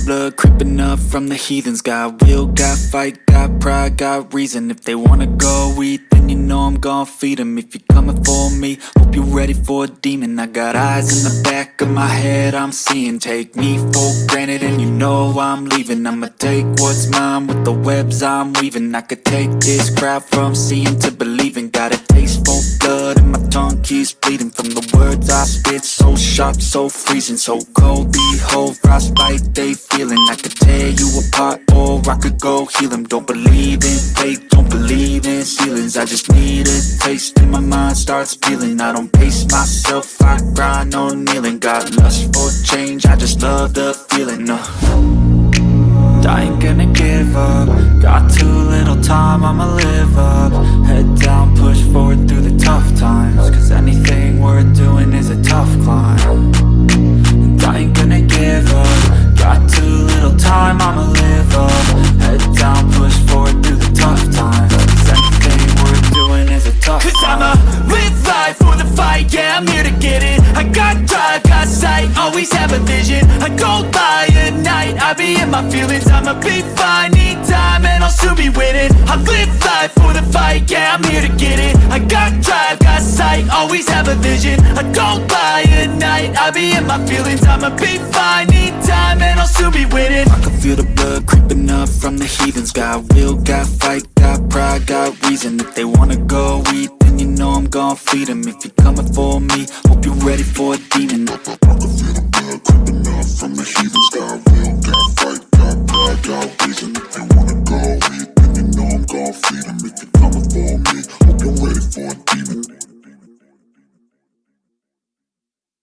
blood creeping up from the heathens. Got will, got fight, got pride, got reason. If they wanna go eat, then you know I'm gon' feed them. If you're coming for me, hope you're ready for a demon. I got eyes in the back of my head, I'm seeing. Take me for granted and you know I'm leaving. I'ma take what's mine with the webs I'm weaving. I could take this crowd from seeing to believing. Got a taste for blood and my tongue keeps bleeding from the words I spit. So sharp, so freezing, so cold. Behold, frostbite they feeling. I could tear you apart or I could go heal them. Don't believe in fate, don't believe in ceilings. I just need a taste and my mind starts feeling. I don't pace myself, I grind on kneeling. Got lust for change, I just love the feeling. I ain't gonna give up. Got too little time, I'ma live up. Head down, push forward through the tough times. Cause anything worth doing is a tough climb. And I ain't gonna give up. Got too little time, I'ma live up. Head down, push forward through the tough times. Cause anything worth doing is a tough climb. Cause I'ma live life for the fight, yeah, I'm here to get it. I got drive, got sight, always have a vision. I go by at night, I be in my feelings. I'ma be fine, need time, and I'll soon be winning. I live life for the fight, yeah, I'm here to get it. I got drive, got sight, always have a vision. I go by at night, I be in my feelings. I'ma be fine, need time, and I'll soon be winning. I can feel the blood creeping up from the heathens. Got will, got fight, got pride, got reason. If they wanna go eat, then you know I'm gon' feed them. If you're coming for me, hope you're ready for a demon. I can feel the blood creeping up from the heathens. Got will, got fight, got pride, got reason. If they wanna go eat, then you know I'm gon' feed them. If you're coming for me, hope you're ready for a demon.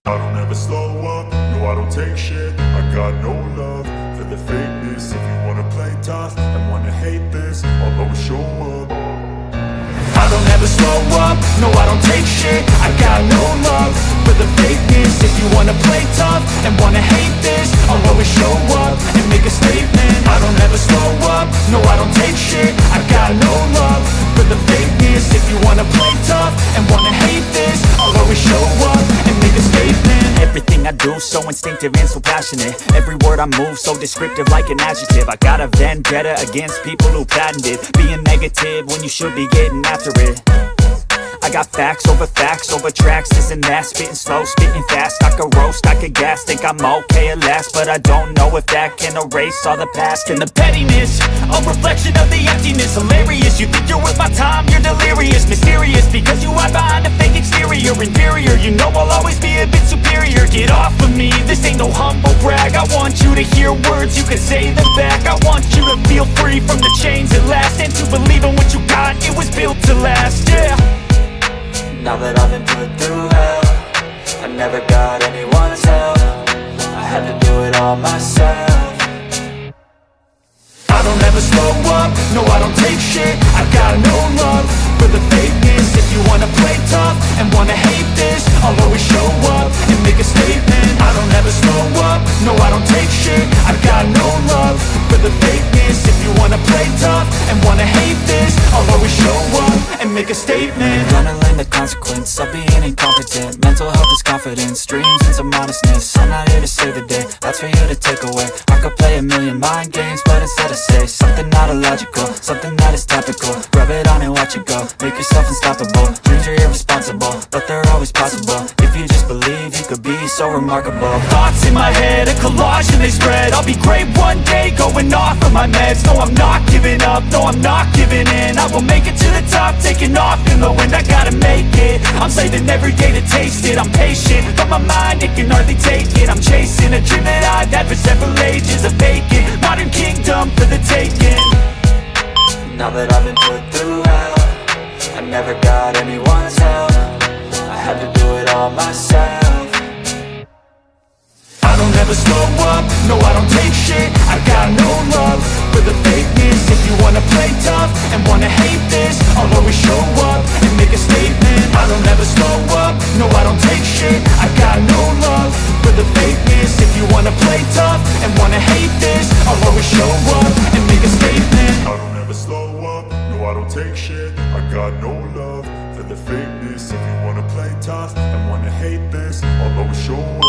I don't ever slow up, no I don't take shit. I got no love for the fakeness. If you wanna play tough and wanna hate this, I'll always show up. I don't ever slow up, no I don't take shit. I got no love for the fakeness. If you wanna play tough and wanna hate this, I'll always show up and make a statement. I don't ever slow up, no I don't take shit. I got no love for the fakeness. If you wanna play tough and wanna hate this, I'll always show up and make a statement. Everything I do so instinctive and so passionate. Every word I move so descriptive like an adjective. I got a vendetta against people who patented being negative when you should be getting after it. I got facts over tracks, this and that. Spitting slow, spitting fast, I could roast, I could gas. Think I'm okay at last, but I don't know if that can erase all the past. And the pettiness, a reflection of the emptiness. Hilarious, you think you're worth my time, you're delirious. Mysterious, because you hide behind a fake exterior. Inferior, you know I'll always be a bit superior. Get off of me, this ain't no humble brag. I want you to hear words, you can say them back. I want you to feel free from the chains at last, and to believe in what you got, it was built to last, yeah. Now that I've been put through hell, I never got anyone's help. I had to do it all myself. I don't ever slow up, no I don't take shit. I got no love for the fakeness. If you wanna play tough and wanna hate this, I'll always show up and make a statement. I don't ever slow up, no I don't take shit. I got no love for the fakeness. If you wanna play tough and wanna hate this, I'll always show up and make a statement. Gonna learn the consequence of being incompetent. Mental health is confidence, dreams and some modestness. I'm not here to save the day, that's for you to take away. I could play a million mind games, but instead I say something not illogical, something that is topical. Rub it on and watch it go, make yourself unstoppable. Dreams are irresponsible, but they're always possible. If you just believe, you could be so remarkable. Thoughts in my head, a collage and they spread. I'll be great one day, going off of my meds. No, I'm not giving up, no, I'm not giving in. I will make it to the top, taking off in the wind. I gotta make it, I'm saving every day to taste it. I'm patient, but my mind, it can hardly take it. I'm chasing a dream that I've had for several ages. A vacant, modern kingdom for the taking. Now that I've been put through hell, I never got anyone's help. I had to do it all myself. I don't ever slow up, no I don't take shit. I got no love for the fakeness. If you wanna play tough and wanna hate this, I'll always show up and make a statement. I don't ever slow up, no I don't take shit. I got no love for the fakeness. If you wanna play tough and wanna hate this, I'll always show up and make a statement. I don't ever slow up, no I don't take shit. I got no love for the fakeness. If you wanna play tough and wanna hate this, I'll always show up.